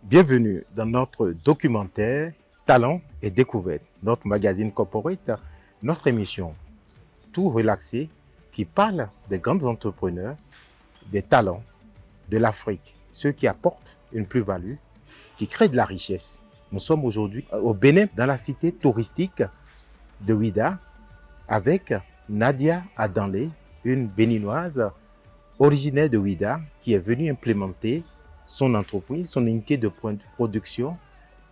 Bienvenue dans notre documentaire Talents et Découvertes, notre magazine corporate, notre émission tout relaxé qui parle des grands entrepreneurs, des talents de l'Afrique, ceux qui apportent une plus-value, qui créent de la richesse. Nous sommes aujourd'hui au Bénin, dans la cité touristique de Ouidah, avec Nadia Adanlé, une béninoise originaire de Ouidah, qui est venue implémenter son entreprise, son unité de production,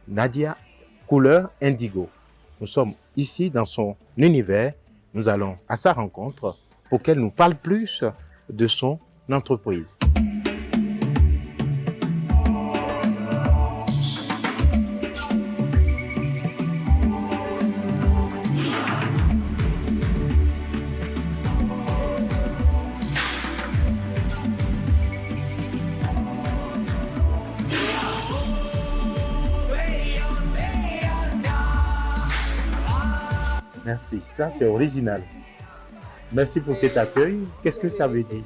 Nadia Couleur Indigo. Nous sommes ici dans son univers. Nous allons à sa rencontre pour qu'elle nous parle plus de son entreprise. Merci, ça c'est original. Merci pour cet accueil. Qu'est-ce que ça veut dire?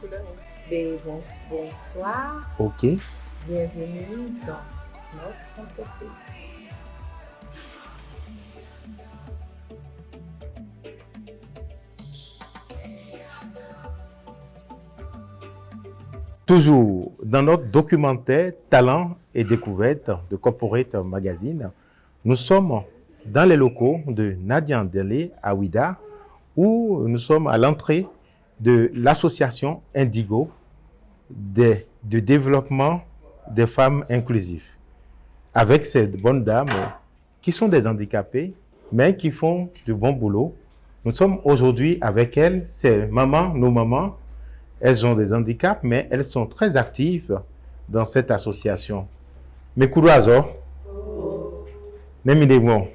Bonsoir. Ok. Bienvenue dans notre entreprise. Toujours dans notre documentaire Talents et Découvertes de Corporate Magazine, nous sommes dans les locaux de Nadia Adanlé à Ouidah, où nous sommes à l'entrée de l'association Indigo de développement des femmes inclusives. Avec ces bonnes dames qui sont des handicapées, mais qui font du bon boulot. Nous sommes aujourd'hui avec elles, ces mamans, nos mamans. Elles ont des handicaps, mais elles sont très actives dans cette association. Mekuru Azor, Nemidemo,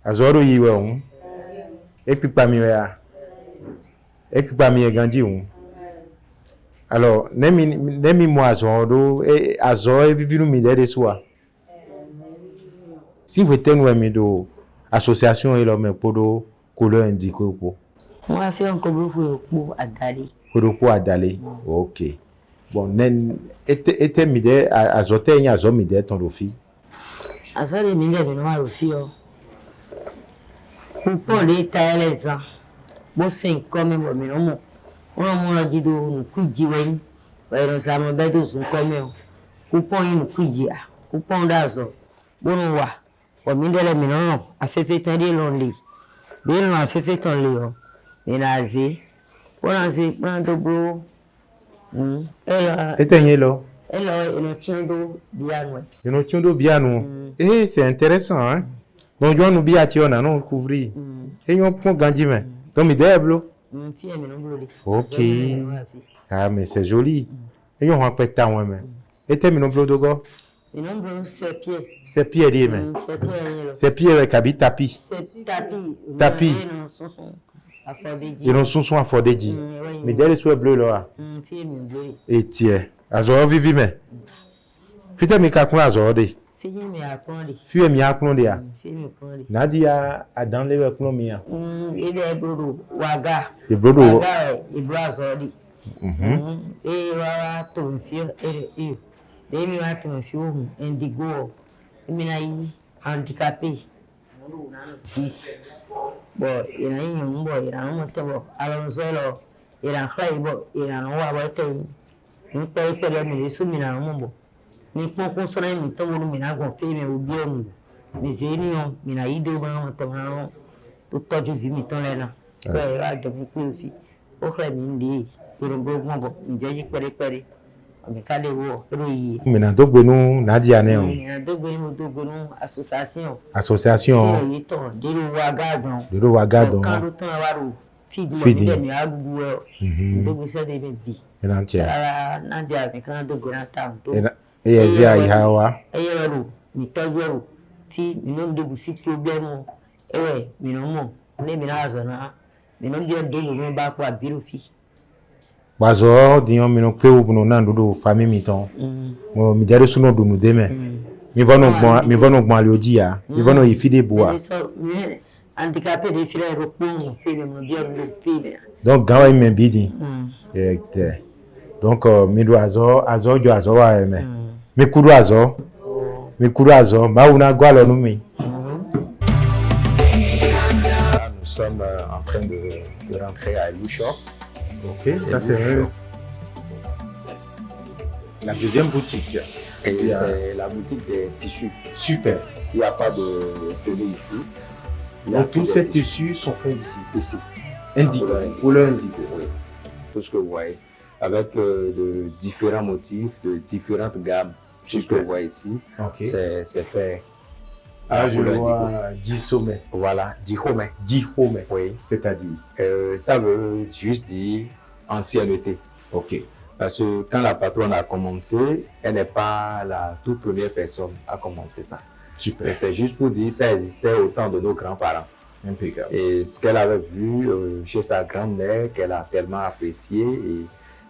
Azoro Yiwe, et puis Pamia, et puis Pamia Gandhi. Alors, Nemi moi Azoro, et Azor, et Vivinou Mide de soi. Si vous êtes une association et l'homme pour le couleur indigo. Moi, je fais un couvre pour Adali. Pour Adali, ok. Bon, était Mide, Azote, et Azor Mide, ton rofi. Azor est Mide de Noir aussi. Pour l'État, les ans. Bon, c'est comme un moment. On a dit de nous cuidier. Nous avons besoin de nous commer. Coupon une cuidia. Coupon d'Azor. Bon, on mine de l'Éminon. A fait tant de lonely. Bien, on a fait tant de léon. Ménazé. On a fait plein de boulot. Éteignez là. Elle a une tiendo bien. Une tiendo bien. Eh, c'est intéressant, hein? Donc, nous bien on a non couvrir. Et on prend Gandhi, mais. Donc, il est bleu. Ok. Ah, mais c'est joli. Et on répète ta ouais, mais. Et t'es mon bleu de go? C'est pied. C'est pied, dit, mais. C'est pied avec habit tapis. C'est tapis. Tapis. Ils ont son à fort dit. Mais derrière les bleu là. Et tiens. Azor vivi, mais. Fite mi kakun azor de. Fille mi akun de ya. Nadia Adanlé we kun mi ya. Il est brodo waga. Le brodo. Waga e brazo di. E wa to fio e. De mi wa to fio indigo. Mi na yi handicapé. 10. Bon, il y a un boy, il y a un moteur, Alonso, il y a un flybo, il y a un water. Nous payons les soumis à un moment. Nous pouvons consommer un temps où nous avons fait mes oublions. Mais j'ai eu une idée où nous avons tout le temps vu mes temps là. Il y a des beaucoup aussi. Au fait, il y a un gros moment, il y a des péri. Mais quand les voix, il y a un dogo nous Nadia né. Il y a un dogo association. Association. De Rouagadon. Quand le temps a varu. Fidi. Il a dogo ça de bi. Nadia mais quand dogo na tam. Et Ezia Ihawa. Ayero, mi tọ́jú fi mi no dogo si problème. Ewe, mi no mo. Ne mi na azona. Mi no dia dogo mi ba ko abiru fi. Bazo dion mi no pe ou no na ndodo famille mi ton. Mo mi dere suno do no deme. Mi va no gbon ali oji ya. Mi va no ifide boa. Handicapé des frères repos, film no dia no film. Donc gawa mi bidi. Donc mi do azo jo azo wa me. Mi kudu azo. Mikurazo, mauna gwalo numi. Là, nous sommes en train de rentrer à Elou Shop. Ok, ça c'est la deuxième boutique. Et c'est la boutique des tissus. Super. Il n'y a pas de télé ici. Donc tous ces tissus sont faits ici. Ici. Indigo. Couleur indigo. Oui. Tout ce que vous voyez. Avec de différents motifs, de différentes gammes. Tout ce que vous voyez ici, Ok. c'est fait. Ah, je couleur vois 10 sommets. Voilà, Dihome. 10 hommes. Oui. C'est-à-dire. Ça veut juste dire ancienneté. Ok. Parce que quand la patronne a commencé, elle n'est pas la toute première personne à commencer ça. Super. Mais c'est juste pour dire que ça existait au temps de nos grands-parents. Impeccable. Et ce qu'elle avait vu chez sa grand-mère, qu'elle a tellement apprécié, et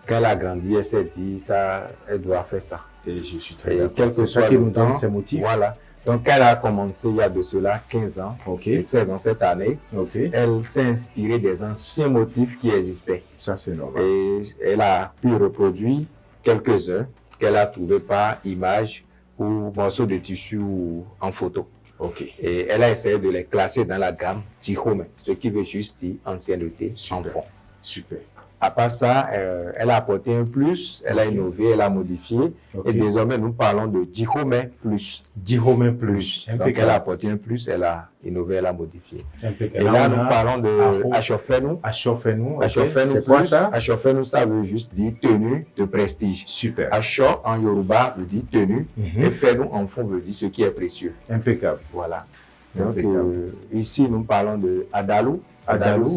quand elle a grandi, elle s'est dit, ça, elle doit faire ça. Et je suis très Et d'accord. quel que C'est ça soit qui le nous donne temps, ces motifs. voilà. Donc, elle a commencé il y a de cela 15 ans, Ok. et 16 ans cette année. Ok. Elle s'est inspirée des anciens motifs qui existaient. Ça c'est normal. Et elle a pu reproduire quelques-uns qu'elle a trouvés par image ou morceaux de tissu ou en photo. Ok. Et elle a essayé de les classer dans la gamme Dihome, ce qui veut juste dire ancienneté en Super. fond. Super. À part ça, elle a apporté un plus, elle a innové, elle a modifié. Ok. Et désormais, nous parlons de Dihome plus. 10 hommes plus. Donc, elle a Impeccable. apporté un plus, elle a innové, elle a modifié. Impeccable. Et là, on nous a parlons de Acho- Achofenu. Achofenu. Ok. Achofenu C'est quoi plus. ça? Achofenu, ça veut juste dire tenue de prestige. Super. Acho en Yoruba veut dire tenue. Mhm. Et Fenu en fond veut dire ce qui est précieux. Impeccable. Voilà. Donc, Impeccable. ici, nous parlons de Adalu. Adalu,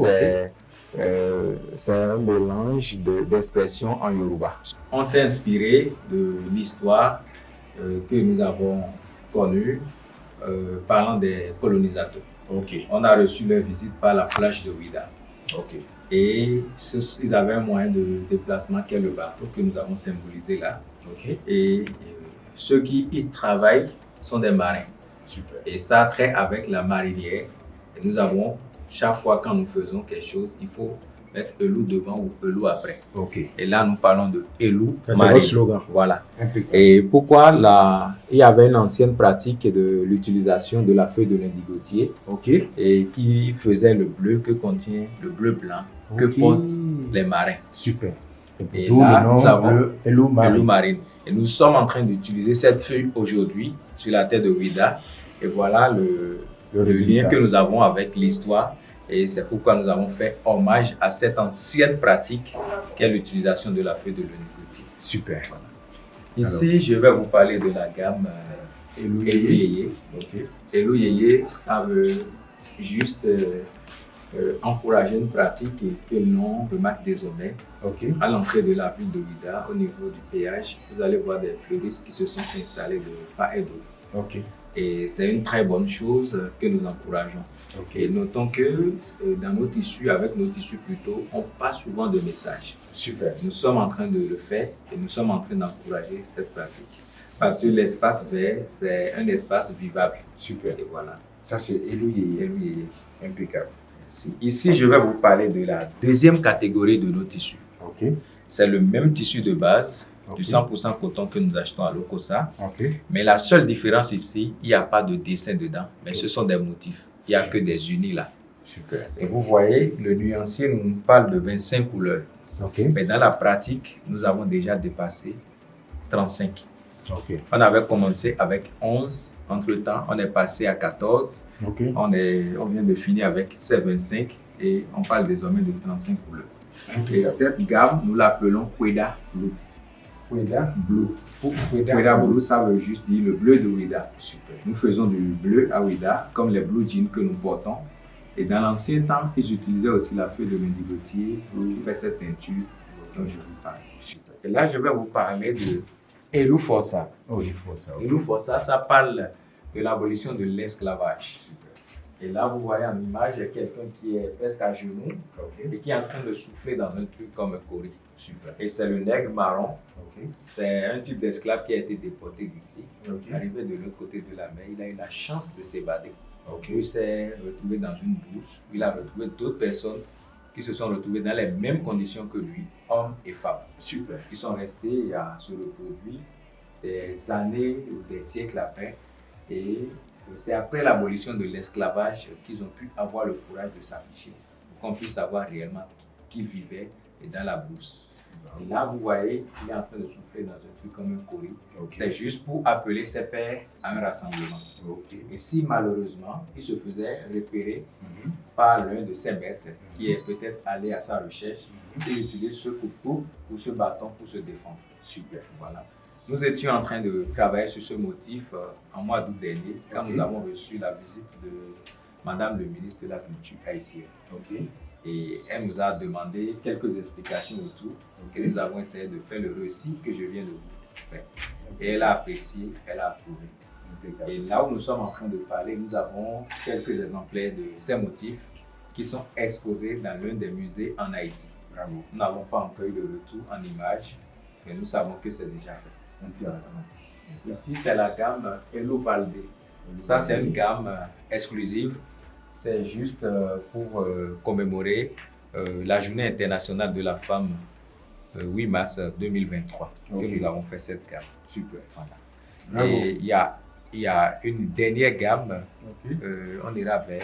C'est un mélange d'expressions en Yoruba. On s'est inspiré de l'histoire que nous avons connue parlant des colonisateurs. Ok. On a reçu leur visite par la plage de Ouida. Ok. Et ils avaient un moyen de déplacement qui est le bateau que nous avons symbolisé là. Ok. Et ceux qui y travaillent sont des marins. Super. Et ça a trait avec la marinière. Et nous avons, chaque fois quand nous faisons quelque chose, il faut mettre Elou devant ou Elou après. Ok. Et là, nous parlons de Elou Ça c'est marine. votre slogan. Voilà. Impeccable. Et pourquoi il y avait une ancienne pratique de l'utilisation de la feuille de l'indigotier Ok. et qui faisait le bleu que contient le bleu blanc que Ok. portent les marins. Super. Et D'où là, le nom nous avons bleu Elou Marine. Elou marine. Et nous sommes en train d'utiliser cette feuille aujourd'hui sur la terre de Ouida. Et voilà le lien résultat. que nous avons avec l'histoire. Et c'est pourquoi nous avons fait hommage à cette ancienne pratique qu'est l'utilisation de la feuille de l'indigotier. Super. Ici, je vais vous parler de la gamme Elou Elou Yeye. Ok. Elou Yeye, ça veut juste encourager une pratique que l'on remarque désormais. Ok. À l'entrée de la ville de Ouida, au niveau du péage, vous allez voir des fleuristes qui se sont installés de part et d'autre. Ok. Et c'est une très bonne chose que nous encourageons. Ok. Et notons que dans nos tissus, avec nos tissus plutôt, on passe souvent de messages. Super. Nous sommes en train de le faire et nous sommes en train d'encourager cette pratique. Parce que l'espace vert, c'est un espace vivable. Super. Et voilà. Ça c'est Elou Yeye. Elou Yeye. Impeccable. Merci. Ici, je vais vous parler de la deuxième catégorie de nos tissus. Ok. C'est le même tissu de base, Ok. du 100% coton que nous achetons à Lokosa. Ok. Mais la seule différence ici, il n'y a pas de dessin dedans, mais ce sont des motifs. Il n'y a que des unis là. Super. Et vous voyez, le nuancier nous parle de 25 couleurs. Ok. Mais dans la pratique, nous avons déjà dépassé 35. Ok. On avait commencé avec 11. Entre-temps, on est passé à 14. Ok. On vient de finir avec ces 25 et on parle désormais de 35 couleurs. Et Impeccable. cette gamme, nous l'appelons Ouida Blue. Ouida. Blue. Ouida. Ouida Blue, ça veut juste dire le bleu de Ouida. Super. Nous faisons du bleu à Ouida, comme les blue jeans que nous portons. Et dans l'ancien temps, ils utilisaient aussi la feuille de l'indigotier pour faire cette teinture dont je vous parle. Super. Et là, je vais vous parler de Elou Fossa. Oh, il faut ça. Elou Fossa, ça parle de l'abolition de l'esclavage. Super. Et là, vous voyez en image quelqu'un qui est presque à genoux Ok. et qui est en train de souffler dans un truc comme un cori. Super. Et c'est le nègre marron. Ok. C'est un type d'esclave qui a été déporté d'ici. Ok. Arrivé de l'autre côté de la mer, il a eu la chance de s'évader. Ok. Il s'est retrouvé dans une bourse où il a retrouvé d'autres personnes qui se sont retrouvées dans les mêmes conditions que lui, hommes et femmes. Super. Qui sont restés à se reproduire des années ou des siècles après Et c'est après l'abolition de l'esclavage qu'ils ont pu avoir le courage de s'afficher, pour qu'on puisse savoir réellement qu'ils vivaient dans la brousse. Et là, vous voyez, il est en train de souffler dans un truc comme un cori. C'est juste pour appeler ses pères à un rassemblement. Et si malheureusement, il se faisait repérer par l'un de ses maîtres qui est peut-être allé à sa recherche, il utilise ce couteau ou ce bâton pour se défendre. Super, voilà. Nous étions en train de travailler sur ce motif en mois d'août dernier, quand nous avons reçu la visite de Madame le ministre de la Culture haïtienne. Et elle nous a demandé quelques explications autour, que nous avons essayé de faire le récit que je viens de vous faire. Et elle a apprécié, elle a approuvé. Et là où nous sommes en train de parler, nous avons quelques exemplaires de ces motifs qui sont exposés dans l'un des musées en Haïti. Bravo. Nous n'avons pas encore eu le retour en images, mais nous savons que c'est déjà fait. Intéressant. Ici, c'est la gamme Elo Valdé. Ça, c'est une gamme exclusive. C'est juste pour commémorer la Journée internationale de la femme, 8 mars 2023, que nous avons fait cette gamme. Super. Voilà. Et il y a une dernière gamme, on ira vers.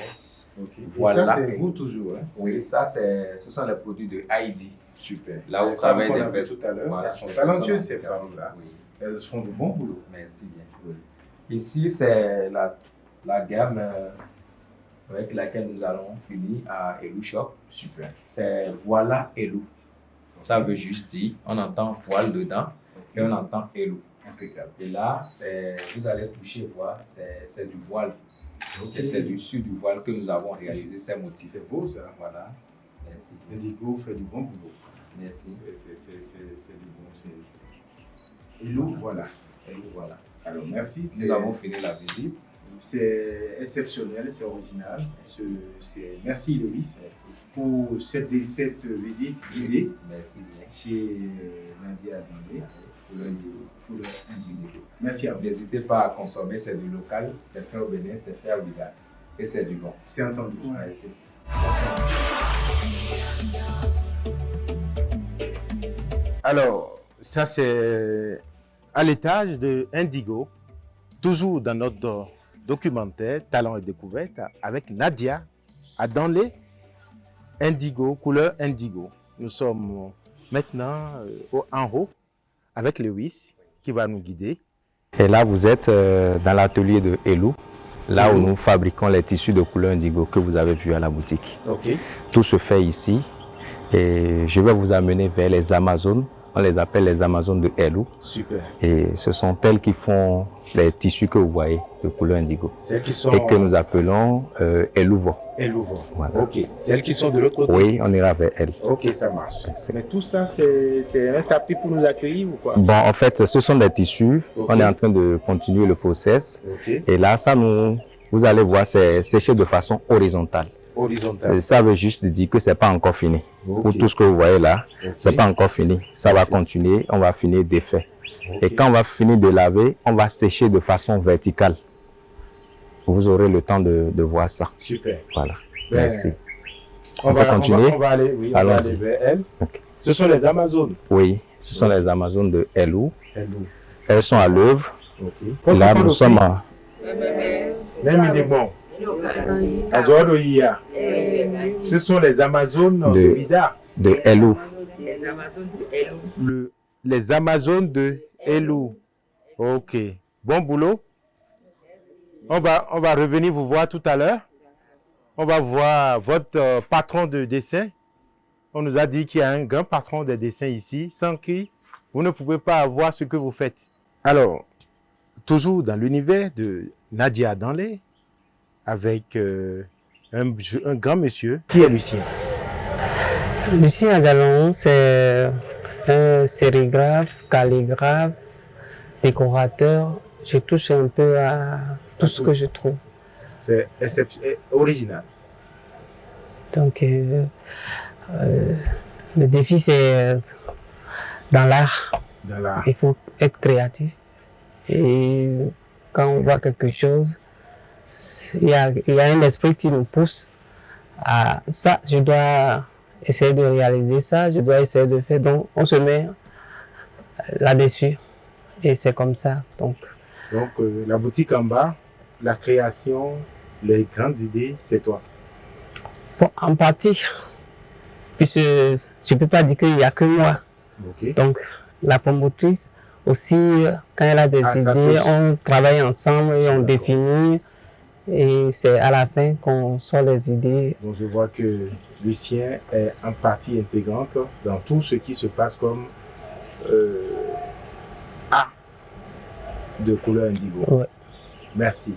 Voilà. Et ça, c'est vous toujours, hein? Oui, ça, ce sont les produits de Heidi. Super. Là où travaille des personnes tout à l'heure. Voilà, elles sont talentueuses, ces femmes-là. Oui. Elles font du bon boulot. Merci bien. Oui. Ici, c'est la gamme avec laquelle nous allons finir à Elou Shop. Super. C'est Voilà Elou. Ça veut juste dire, on entend voile dedans et on entend Elou. Impeccable. Et là, vous allez toucher, voir, c'est du voile. Et c'est dessus du voile que nous avons réalisé ces motifs. C'est beau ça. Voilà. Merci. Indigo fait du bon boulot. Merci. C'est du bon. Elou, voilà. Elou, voilà. Alors merci. Nous avons fini la visite. C'est exceptionnel, c'est original. Merci Loïs pour cette visite guidée. Merci bien. Chez Nadia Dandé pour le Indigo. Merci à vous. N'hésitez pas à consommer, c'est du local, c'est fait au Bénin, c'est fait à Ouida et c'est du bon. C'est entendu. Merci. Alors, ça c'est à l'étage de Indigo, toujours dans notre documentaire Talent et Découverte avec Nadia à Danlé, Indigo, couleur Indigo. Nous sommes maintenant en haut avec Lewis qui va nous guider. Et là, vous êtes dans l'atelier de Elou, là où nous fabriquons les tissus de couleur indigo que vous avez vu à la boutique. Tout se fait ici et je vais vous amener vers les Amazones. On les appelle les Amazones de Elou. Super. Et ce sont elles qui font les tissus que vous voyez de couleur indigo. Celles qui sont... Et que nous appelons Elouvo. Elouvo. Voilà. Ok. Celles qui sont de l'autre côté. Oui, on ira vers elles. Ok, ça marche. Mais tout ça, c'est un tapis pour nous accueillir ou quoi? Bon, en fait, ce sont des tissus. On est en train de continuer le process. Et là, vous allez voir, c'est séché de façon horizontale. Ça veut juste dire que ce n'est pas encore fini. Pour tout ce que vous voyez là, ce n'est pas encore fini. Ça va continuer, on va finir d'effet. Et quand on va finir de laver, on va sécher de façon verticale. Vous aurez le temps de voir ça. Super. Voilà. Merci. On va continuer. On va aller vers elles. Ce sont les Amazones. Oui, ce sont les Amazones de Elou. Elles sont à l'œuvre. Là, nous sommes à... Ce sont les Amazones de Ouida. De Elou. Les Amazones de Elou. Ok. Bon boulot. On va revenir vous voir tout à l'heure. On va voir votre patron de dessin. On nous a dit qu'il y a un grand patron de dessin ici, sans qui vous ne pouvez pas avoir ce que vous faites. Alors, toujours dans l'univers de Nadia Danlé, avec un grand monsieur. Qui est Lucien? Lucien Adalon, c'est un sérigraphe, calligraphe, décorateur. Je touche un peu à tout ce que je trouve. C'est original. Donc, le défi, c'est dans l'art. Il faut être créatif. Et quand on voit quelque chose, il y a un esprit qui nous pousse à ça. Je dois essayer de réaliser ça, je dois essayer de faire. Donc, on se met là-dessus. Et c'est comme ça. Donc la boutique en bas, la création, les grandes idées, c'est toi? Bon, en partie, puisque je ne peux pas dire qu'il n'y a que moi. Okay. Donc, la promotrice aussi, quand elle a des idées, on travaille ensemble et on définit. Et c'est à la fin qu'on sort les idées. Donc, je vois que Lucien est en partie intégrante dans tout ce qui se passe comme A de couleur indigo. Ouais. Merci.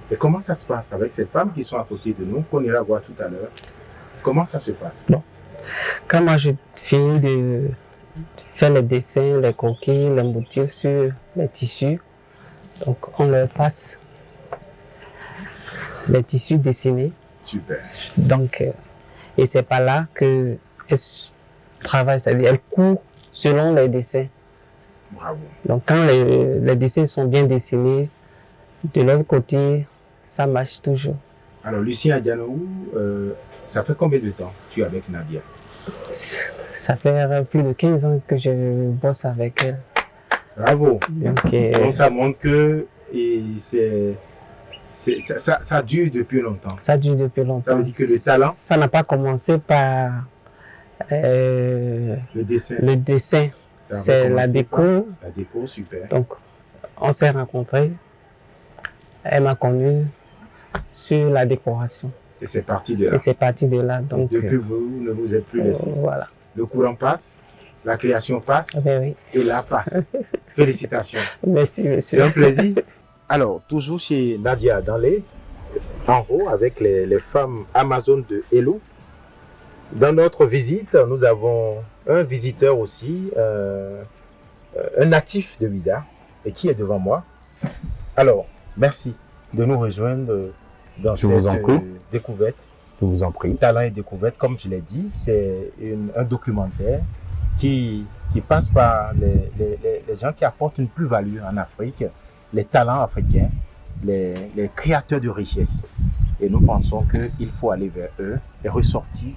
Et comment ça se passe avec ces femmes qui sont à côté de nous, qu'on ira voir tout à l'heure? Comment ça se passe? Bon. Quand moi je finis de faire les dessins, les croquis, les motifs sur les tissus, donc on leur passe les tissus dessinés. Super. Donc, et c'est pas là qu'elles travaillent, c'est-à-dire elles courent selon les dessins. Bravo. Donc quand les dessins sont bien dessinés, de l'autre côté, ça marche toujours. Alors Lucien Adjanou, ça fait combien de temps tu es avec Nadia? Ça fait plus de 15 ans que je bosse avec elle. Bravo. Donc ça montre que ça dure depuis longtemps. Ça dure depuis longtemps. Ça veut dire que le talent... Ça n'a pas commencé par le dessin. Le dessin. C'est la déco. La déco, super. Donc, on s'est rencontrés. Elle m'a connu sur la décoration. Et c'est parti de là. Et c'est parti de là. Donc, et depuis, vous ne vous êtes plus laissé. Voilà. Le courant passe, la création passe, oui. Et là passe. Félicitations. Merci, monsieur. C'est un plaisir. Alors, toujours chez Nadia Danlé, en haut, avec les femmes Amazon de Hello. Dans notre visite, nous avons un visiteur aussi, un natif de Ouida, et qui est devant moi. Alors, merci de nous rejoindre dans cette découverte. Je vous en prie. Talent et découverte, comme je l'ai dit, c'est un documentaire qui passe par les gens qui apportent une plus-value en Afrique, les talents africains, les créateurs de richesse. Et nous pensons qu'il faut aller vers eux et ressortir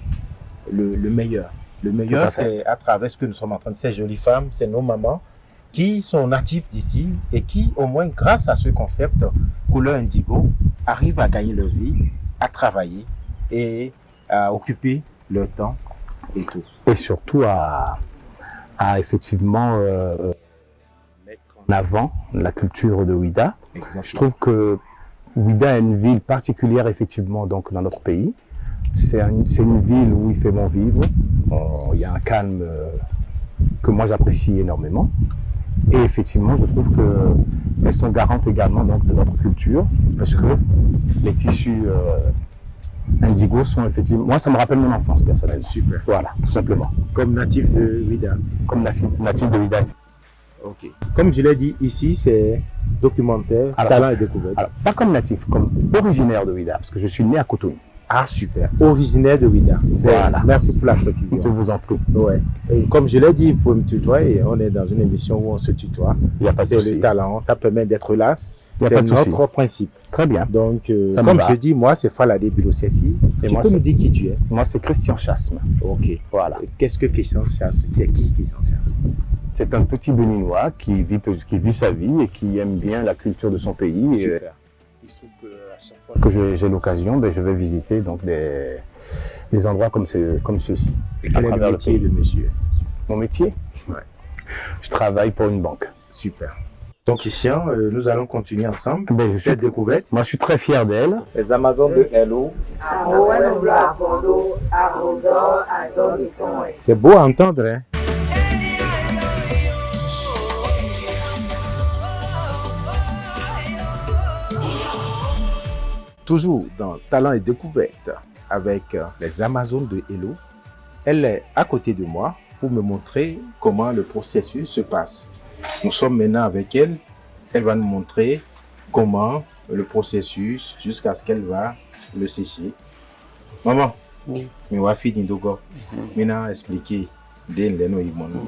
le meilleur. Le meilleur, c'est à travers ce que nous sommes en train de ces jolies femmes, c'est nos mamans qui sont natifs d'ici et qui, au moins grâce à ce concept couleur indigo, arrivent à gagner leur vie, à travailler et à occuper leur temps et tout. Et surtout à effectivement mettre en avant la culture de Ouida. Exactement. Je trouve que Ouida est une ville particulière effectivement donc dans notre pays. C'est une ville où il fait bon vivre. Il y a un calme que moi j'apprécie énormément. Et effectivement, je trouve qu'elles sont garantes également donc, de notre culture, parce que les tissus indigo sont effectivement... Moi, ça me rappelle mon enfance personnellement. Super. Voilà, tout simplement. Comme natif de Ouida. Comme natif de Ouida. Ok. Comme je l'ai dit, ici, c'est documentaire, talent et découverte. Alors, pas comme natif, comme originaire de Ouida, parce que je suis né à Cotonou. Ah, super. Originaire de Ouida. Voilà. Merci pour la précision. Je vous en prie. Ouais. Et comme je l'ai dit, vous pouvez me tutoyer. On est dans une émission où on se tutoie. Il n'y a pas de souci. C'est le talent. Ça permet d'être las. C'est notre principe. Très bien. Donc, comme je dis, moi, c'est Faladé Bilosessi. Tu peux me dire qui tu es? Moi, c'est Christian Chasme. Ok. Voilà. Qu'est-ce que Christian Chasme? C'est qui Christian Chasme? C'est un petit Béninois qui vit sa vie et qui aime bien la culture de son pays. Super. Il se trouve qu'à chaque fois que j'ai l'occasion, je vais visiter donc des endroits comme ceux-ci. Et quel est le métier de monsieur? Mon métier? Ouais. Je travaille pour une banque. Super. Donc Christian, nous allons continuer ensemble cette découverte. Moi, je suis très fier d'elle. Les Amazones de Hello. C'est beau à entendre, hein? Toujours dans Talent et Découverte avec les Amazones de Hello. Elle est à côté de moi pour me montrer comment le processus se passe. Nous sommes maintenant avec elle. Elle va nous montrer comment le processus jusqu'à ce qu'elle va le sécher. Maman, oui. Mais wafi d'indogo. Maintenant expliquer den leno imono.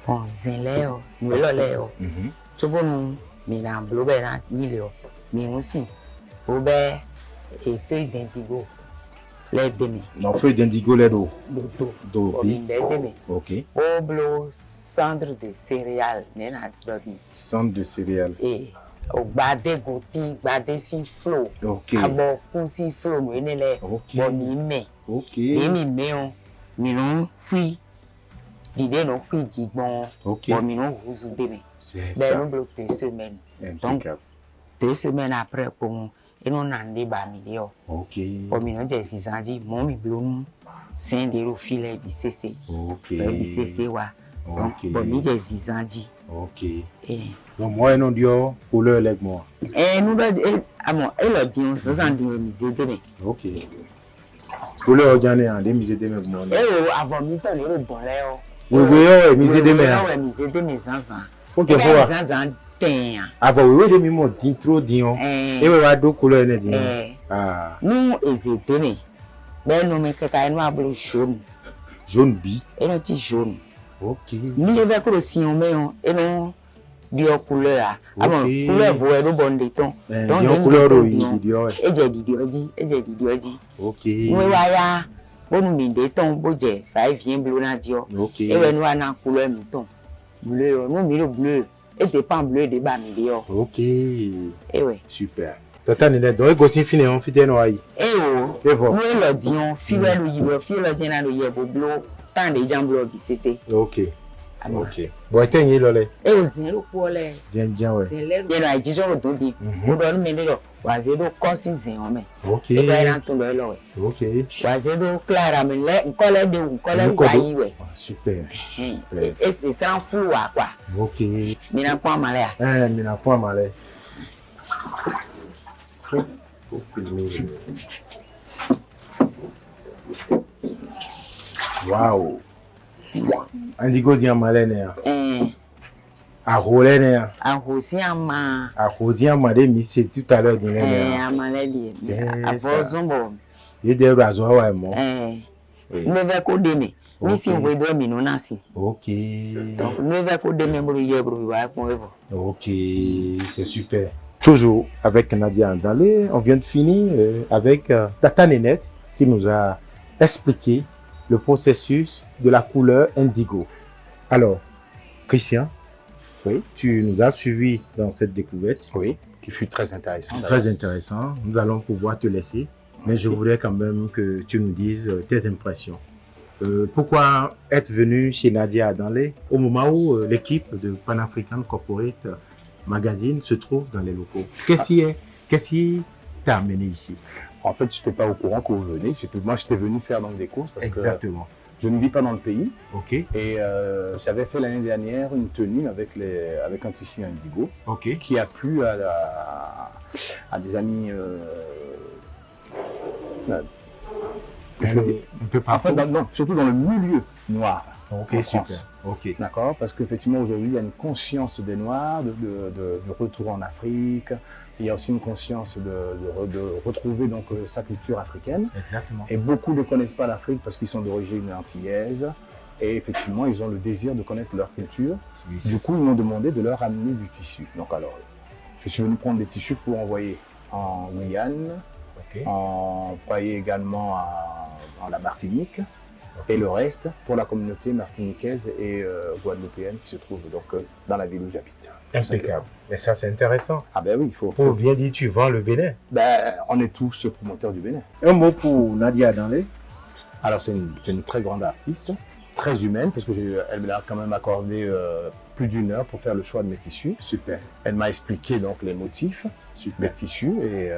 Bon, zenleo, miloleo. Tubonu mina blubera nilio. Minusi. Oube et feuille d'indigo. Les demi. Non, feuille d'indigo les do. Do. Ok. Oblo cendre de céréales. Nena dodi. Cendre de céréales. Et au badé goti, badé si flow. Ok. Abo kun si flow mo ene le. Ok. Bon mi me. Ok. Mi me on. Mi non fui. L'idée non fui qui bon. Ok. Bon mi non vous demain. C'est Ben ça. nous bloque 2 semaines. Impeccable. Donc 2 semaines après pour et non en débat mi yo. Ok. Bon mi non j'ai 6 ans dit mon mi blum. C'est des filet BCC. Ok. BCC wa. Donc Ok. bon mi j'ai 6 ans dit. Ok. Et Donc moi, non dio couleur avec moi. nous et le dit ça s'en dit misé demain. Ok. Couleur j'en ai un des misé demain moi. Et avant mi temps le bon là. Oui oui, misé demain. Oui, misé demain ça. Ok, faut. Ça ten. Avant oui, des mimo d'intro dion. Et oui, va do couleur ne dion. Ah. Nous et demain. Ben nous mais que nous a bleu jaune. Jaune bi. Et non petit jaune. Ok. Nous je vais que si on met et non bio couleur. Ah bon, couleur voit le bon de ton. Donc couleur rouge dio. Et j'ai dit. Ok. Nous ya bon nous de ton budget, va vient bleu na dio. Ok. Et ben nous na couleur mi ton. Bleu, nous mi le bleu. Et dépend bleu de bas mi dio. Ok. Et ouais. Super. Tata Nene, donc aussi fini on fit no ayi. Eh oh. Et voilà. Nous le dion, file le yibo, file le na le yebo bleu. Tant de gens bleu BCC. Ok. Ok. Bon, t'es lolé. Et aux zéro pour les. Bien ouais. C'est l'air. Il y a des gens qui disent, vous donnez mes deux. Wazédo corsi zéomé. Ok. Et bien dans tout le lot. Ok. Wazédo clara mais les collègues de collègues bayi ouais. Super. Et c'est sans flou quoi. Ok. Mais n'a pas mal. Mais n'a pas mal. Faut filmer. Wow. Indigo dia malene. A rolene. A hosiama. A hosiama de mise tout à l'heure dîner. A maladi. A fozombo. Il de razo wa mo. Nous va ko deme. Ni si we do mi no nasi. OK. Donc nous va ko deme bro yebro wa ko evo. OK, c'est super. Toujours avec Nadia Andalé, on vient de finir avec Tata Nénette qui nous a expliqué le processus de la couleur indigo. Alors, Christian, oui, tu nous as suivis dans cette découverte. Oui, qui fut très intéressant. Très intéressant. Nous allons pouvoir te laisser, mais je voudrais quand même que tu nous dises tes impressions. Pourquoi être venu chez Nadia Andalé au moment où l'équipe de Pan-African Corporate Magazine se trouve dans les locaux? Qu'est-ce qui t'a amené ici? En fait, je n'étais pas au courant que vous venez. Moi, j'étais venu faire donc des courses parce Exactement. Que je ne vis pas dans le pays. Ok. Et j'avais fait l'année dernière une tenue avec un tissu indigo. Ok. Qui a plu à des amis. Un peu partout. En fait, non, surtout dans le milieu noir. Ok, super. Ok. D'accord, parce qu'effectivement aujourd'hui il y a une conscience des Noirs de retour en Afrique. Il y a aussi une conscience de retrouver donc sa culture africaine. Exactement. Et beaucoup ne connaissent pas l'Afrique parce qu'ils sont d'origine antillaise. Et effectivement, ils ont le désir de connaître leur culture. Oui, du coup, ils m'ont demandé de leur amener du tissu. Donc alors, je suis venu prendre des tissus pour envoyer en Guyane, envoyer également en la Martinique. Et le reste pour la communauté martiniquaise et guadeloupéenne qui se trouve donc dans la ville où j'habite. Impeccable. Mais ça, c'est intéressant. Ah ben oui, il faut. Pour bien dire, tu vends le Bénin. Ben, on est tous promoteurs du Bénin. Un mot pour Nadia Andalé. Alors, c'est une très grande artiste, très humaine, parce qu'elle m'a quand même accordé plus d'1 heure pour faire le choix de mes tissus. Super. Elle m'a expliqué donc les motifs des tissus et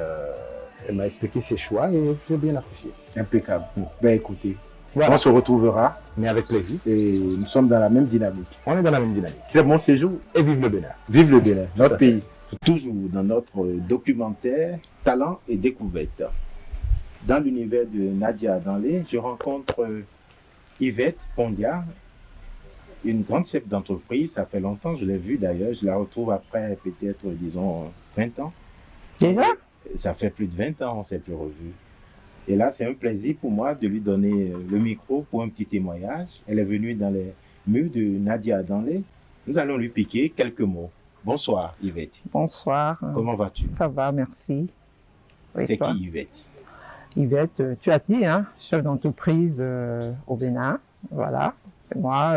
elle m'a expliqué ses choix et j'ai bien apprécié. Impeccable. Ben écoutez. Voilà. On se retrouvera. Mais avec plaisir. Et nous sommes dans la même dynamique. On est dans la même dynamique. Très bon séjour. Et vive le Bénin. Vive le Bénin, notre pays. Toujours dans notre documentaire Talent et découverte. Dans l'univers de Nadia Andalé, je rencontre Yvette Pondia, une grande chef d'entreprise. Ça fait longtemps, je l'ai vue d'ailleurs. Je la retrouve après peut-être, disons, 20 ans. Déjà? Ça fait plus de 20 ans, on ne s'est plus revus. Et là, c'est un plaisir pour moi de lui donner le micro pour un petit témoignage. Elle est venue dans les murs de Nadia Andalé. Nous allons lui piquer quelques mots. Bonsoir, Yvette. Bonsoir. Comment vas-tu? Ça va, merci. C'est qui Yvette? Yvette, tu as dit, hein, chef d'entreprise au Bénin, voilà. C'est moi,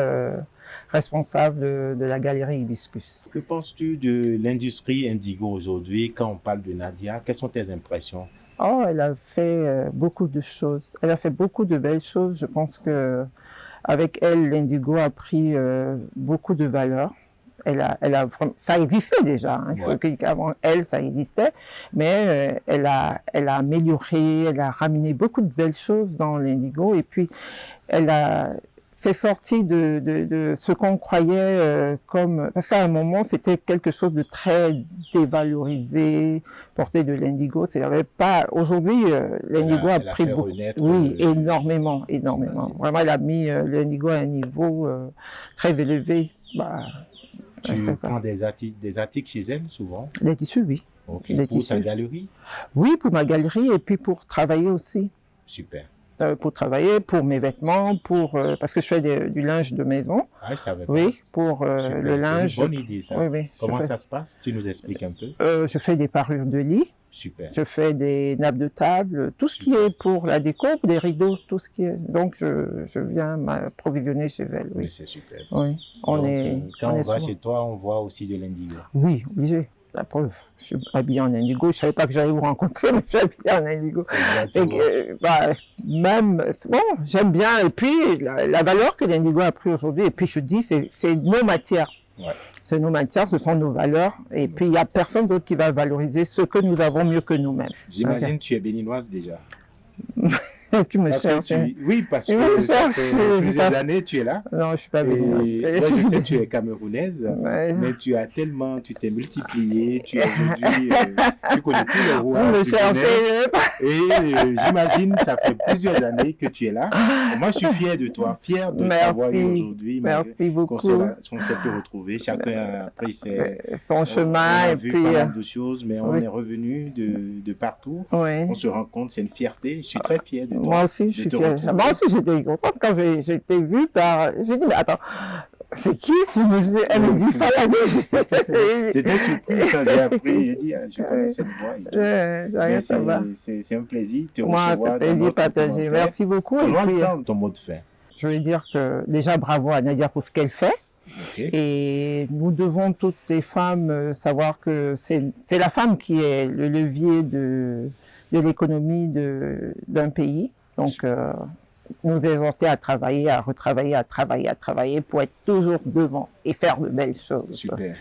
responsable de la galerie Hibiscus. Que penses-tu de l'industrie indigo aujourd'hui quand on parle de Nadia? Quelles sont tes impressions? Oh, elle a fait beaucoup de choses. Elle a fait beaucoup de belles choses. Je pense que avec elle, l'indigo a pris beaucoup de valeur. Ça existait déjà. Hein. Ouais. Avant elle, ça existait, mais elle a amélioré, elle a ramené beaucoup de belles choses dans l'indigo, et puis elle a fait sortir de ce qu'on croyait comme... Parce qu'à un moment, c'était quelque chose de très dévalorisé, porter de l'indigo. Aujourd'hui, l'indigo a pris beaucoup... Oui, énormément. Vraiment, elle a mis l'indigo à un niveau très élevé. Tu prends des articles chez elle, souvent? Les tissus, oui. Okay. Pour tissus. Ta galerie? Oui, pour ma galerie, et puis pour travailler aussi. Super. Pour travailler, pour mes vêtements, parce que je fais du linge de maison. Ah, je savais pas. Oui, pour le linge. C'est une bonne idée, ça. Oui, Comment ça se passe? Tu nous expliques un peu? Je fais des parures de lit. Super. Je fais des nappes de table, tout ce qui est pour la déco, des rideaux, tout ce qui est. Donc, je viens m'approvisionner chez elle. Oui, c'est super. Oui. Quand on va chez toi, on voit aussi de l'indigo. Oui, obligé. La preuve, je suis habillée en indigo. Je ne savais pas que j'allais vous rencontrer, mais je suis habillée en indigo. J'aime bien. Et puis, la valeur que l'indigo a pris aujourd'hui, et puis je dis, c'est nos matières. Ouais. C'est nos matières, ce sont nos valeurs. Et puis, il n'y a personne d'autre qui va valoriser ce que nous avons mieux que nous-mêmes. J'imagine que tu es béninoise déjà. Tu me cherches. Oui, parce que ça fait plusieurs années tu es là. Non, je ne suis pas béninoise. Moi, je sais que tu es camerounaise, mais tu t'es multiplié, tu es aujourd'hui, tu connais tous les rouages. Et j'imagine, ça fait plusieurs années que tu es là. Et moi, je suis fier de toi, fier de t'avoir aujourd'hui. Merci beaucoup. On s'est pu retrouver. Chacun a pris son chemin. On a vu pas mal de choses, mais on est revenu de partout. On se rend compte, c'est une fierté. Je suis très fier de toi. Moi aussi, je suis fière. Moi aussi, j'étais contente quand j'ai été vue par... J'ai dit, mais attends, c'est qui ce monsieur? Elle me dit, Faladé. J'étais surpris quand j'ai appris. J'ai dit, je connais cette voix. C'est un plaisir de te recevoir. Moi, c'est un plaisir partagé. Merci beaucoup. Ton mot de fin. Je veux dire que déjà, bravo à Nadia pour ce qu'elle fait. Okay. Et nous devons, toutes les femmes, savoir que c'est la femme qui est le levier de l'économie d'un pays. Donc, nous exhorter à travailler, à retravailler, à travailler pour être toujours devant et faire de belles choses. Super.